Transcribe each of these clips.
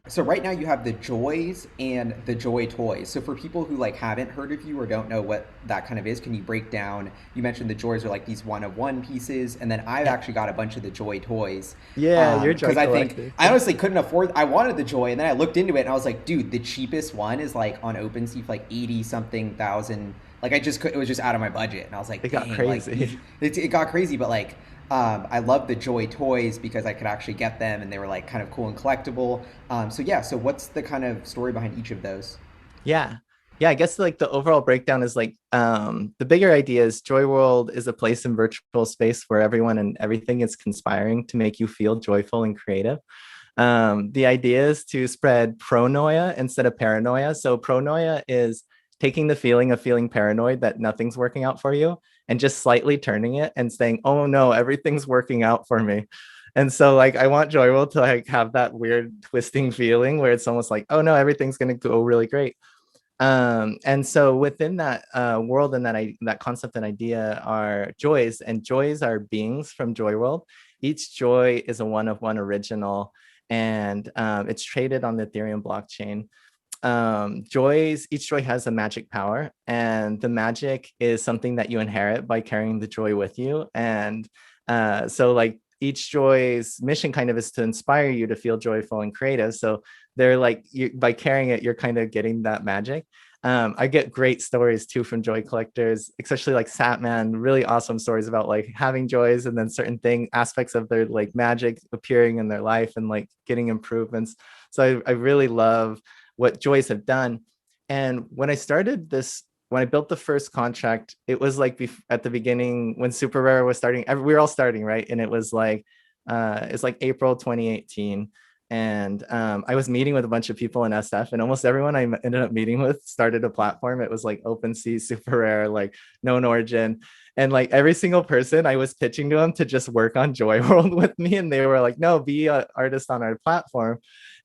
So right now you have the Joys and the JOYToys. So for people who like haven't heard of you or don't know what that kind of is, can you break down? You mentioned the Joys are like these one of one pieces, and then I've Yeah. actually got a bunch of the JOYToys Yeah, you're Joy because I think collector. I honestly couldn't afford. I wanted the Joy, and then I looked into it and I was like, dude, the cheapest one is like on OpenSea for like 80 something thousand. Like I just could, it was just out of my budget, and I was like, It got dang, like crazy. these, it got crazy, but like. I love the JOYToys because I could actually get them and they were like kind of cool and collectible. So yeah, so what's the kind of story behind each of those? Yeah. Yeah, I guess like the overall breakdown is like the bigger idea is Joy World is a place in virtual space where everyone and everything is conspiring to make you feel joyful and creative. The idea is to spread pronoia instead of paranoia. So pronoia is taking the feeling of feeling paranoid that nothing's working out for you and just slightly turning it and saying, "Oh no, everything's working out for me." And so like I want Joyworld to like have that weird twisting feeling where it's almost like, "Oh no, everything's going to go really great." And so within that world and that concept and idea are joys, and joys are beings from Joy World. Each joy is a one of one original, and it's traded on the Ethereum blockchain. Each joy has a magic power, and the magic is something that you inherit by carrying the joy with you. And so like each joy's mission kind of is to inspire you to feel joyful and creative. So they're like by carrying it, you're kind of getting that magic. I get great stories too from joy collectors, especially like Satman, really awesome stories about like having joys and then certain thing aspects of their like magic appearing in their life and like getting improvements. So I really love what joys have done. And when I started this, when I built the first contract, it was like at the beginning when Super Rare was starting, we were all starting, right? And it was like, it's like April 2018. And I was meeting with a bunch of people in SF, and almost everyone I ended up meeting with started a platform. It was like OpenSea, Super Rare, like Known Origin. And like every single person I was pitching to them to just work on Joy World with me. And they were like, no, be an artist on our platform.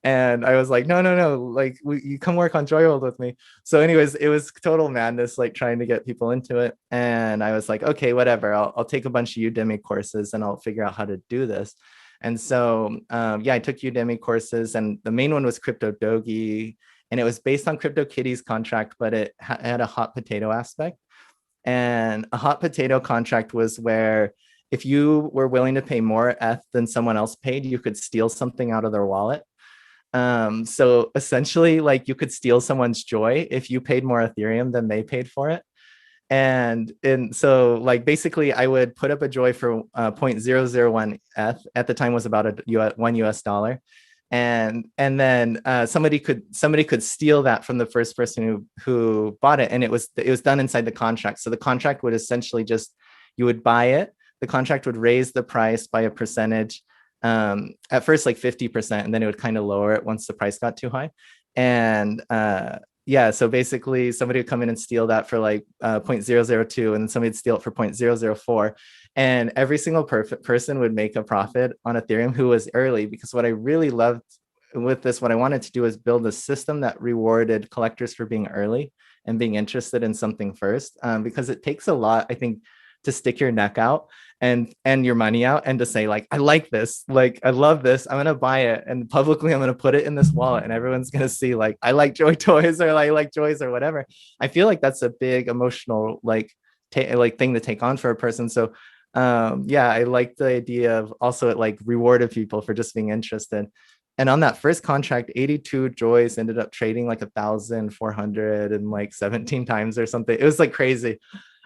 And I was like, no, no, no, like you come work on Joy World with me. So, anyways, it was total madness, like trying to get people into it. And I was like, okay, whatever. I'll take a bunch of Udemy courses and I'll figure out how to do this. And so, yeah, I took Udemy courses, and the main one was Crypto Dogi, and it was based on CryptoKitties contract, but it had a hot potato aspect. And a hot potato contract was where if you were willing to pay more ETH than someone else paid, you could steal something out of their wallet. So essentially, like you could steal someone's joy if you paid more Ethereum than they paid for it. And so like basically I would put up a joy for 0.001 ETH at the time was about one US dollar. And then somebody could steal that from the first person who bought it, and it was done inside the contract. So the contract would essentially just, you would buy it, the contract would raise the price by a percentage, at first like 50%, and then it would kind of lower it once the price got too high. And yeah, so basically somebody would come in and steal that for like 0.002, and then somebody would steal it for 0.004, and every single person would make a profit on Ethereum who was early. Because what I really loved with this, what I wanted to do is build a system that rewarded collectors for being early and being interested in something first, because it takes a lot, I think, to stick your neck out and your money out and to say like, I like this, like I love this, I'm gonna buy it, and publicly I'm gonna put it in this wallet, and everyone's gonna see like I like JOYToys or I like joys or whatever. I feel like that's a big emotional like thing to take on for a person. So yeah, I like the idea of also it like rewarded people for just being interested. And on that first contract, 82 joys ended up trading like 1,400 and like 17 times or something. It was like crazy.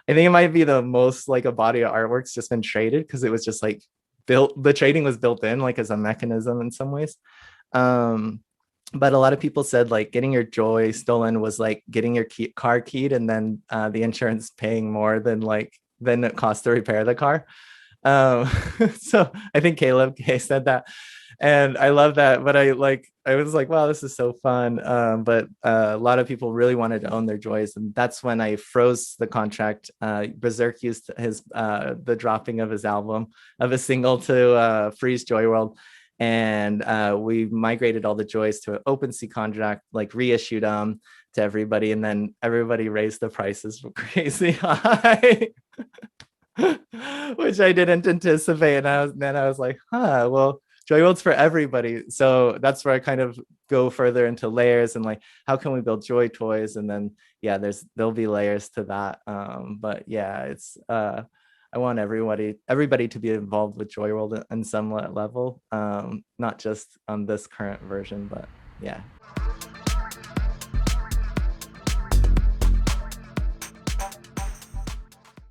I think it might be the most like a body of artwork's just been traded, because it was just like built, the trading was built in like as a mechanism in some ways. Um, but a lot of people said like getting your joy stolen was like getting your car keyed, and then the insurance paying more than it cost to repair the car. Um, so I think Caleb K said that, and I love that. But I was like, wow, this is so fun. But a lot of people really wanted to own their joys, and that's when I froze the contract. Berserk used his the dropping of his album of a single to freeze Joy World, and we migrated all the joys to an OpenSea contract, like reissued them to everybody, and then everybody raised the prices crazy high. Which I didn't anticipate. And then I was like, huh, well, JOYWORLD's for everybody. So that's where I kind of go further into layers and like how can we build JOYToys, and then yeah, there'll be layers to that. But yeah, it's I want everybody to be involved with JOYWORLD in some level, not just on this current version, but yeah.